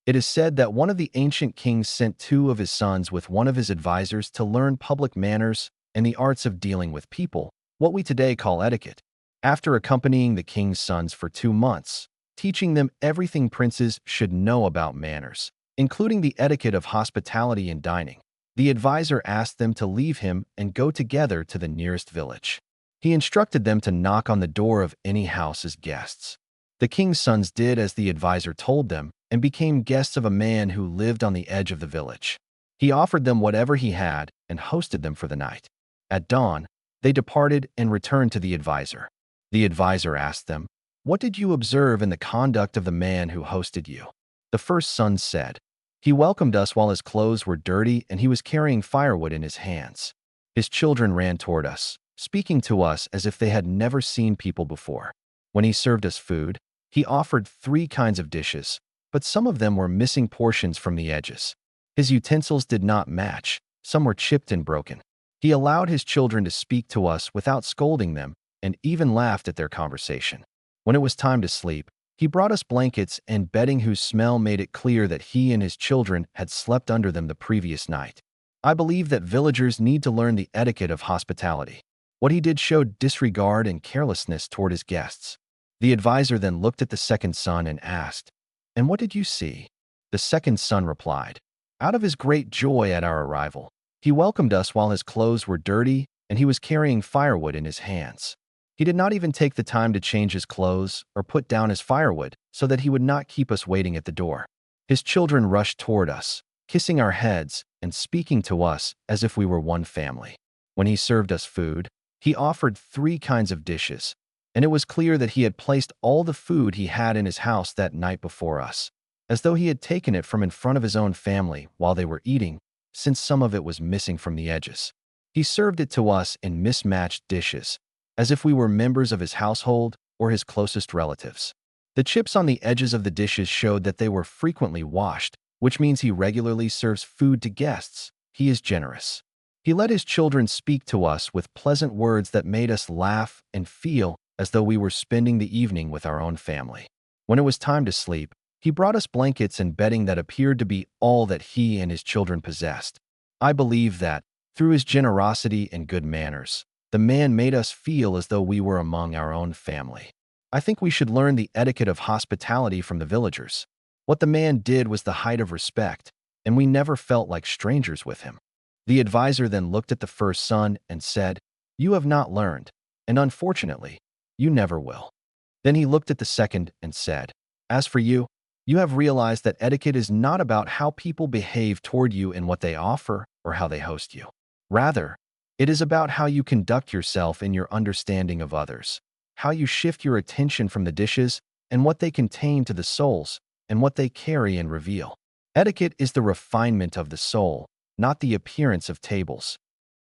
It is said that one of the ancient kings sent two of his sons with one of his advisors to learn public manners and the arts of dealing with people, what we today call etiquette. After accompanying the king's sons for 2 months, teaching them everything princes should know about manners, including the etiquette of hospitality and dining, the advisor asked them to leave him and go together to the nearest village. He instructed them to knock on the door of any house as guests. The king's sons did as the advisor told them and became guests of a man who lived on the edge of the village. He offered them whatever he had and hosted them for the night. At dawn, they departed and returned to the advisor. The advisor asked them, "What did you observe in the conduct of the man who hosted you?" The first son said, "He welcomed us while his clothes were dirty and he was carrying firewood in his hands. His children ran toward us, speaking to us as if they had never seen people before. When he served us food, he offered 3 kinds of dishes, but some of them were missing portions from the edges. His utensils did not match, some were chipped and broken. He allowed his children to speak to us without scolding them and even laughed at their conversation. When it was time to sleep, he brought us blankets and bedding whose smell made it clear that he and his children had slept under them the previous night. I believe that villagers need to learn the etiquette of hospitality. What he did showed disregard and carelessness toward his guests." The advisor then looked at the second son and asked, "And what did you see?" The second son replied, "Out of his great joy at our arrival, he welcomed us while his clothes were dirty and he was carrying firewood in his hands. He did not even take the time to change his clothes or put down his firewood so that he would not keep us waiting at the door. His children rushed toward us, kissing our heads and speaking to us as if we were one family. When he served us food, he offered 3 kinds of dishes, and it was clear that he had placed all the food he had in his house that night before us, as though he had taken it from in front of his own family while they were eating, since some of it was missing from the edges. He served it to us in mismatched dishes, as if we were members of his household or his closest relatives. The chips on the edges of the dishes showed that they were frequently washed, which means he regularly serves food to guests. He is generous. He let his children speak to us with pleasant words that made us laugh and feel as though we were spending the evening with our own family. When it was time to sleep, he brought us blankets and bedding that appeared to be all that he and his children possessed. I believe that, through his generosity and good manners, the man made us feel as though we were among our own family. I think we should learn the etiquette of hospitality from the villagers. What the man did was the height of respect, and we never felt like strangers with him." The advisor then looked at the first son and said, "You have not learned, and unfortunately, you never will." Then he looked at the second and said, "As for you, you have realized that etiquette is not about how people behave toward you and what they offer or how they host you. Rather, it is about how you conduct yourself in your understanding of others, how you shift your attention from the dishes and what they contain to the souls and what they carry and reveal. Etiquette is the refinement of the soul, not the appearance of tables.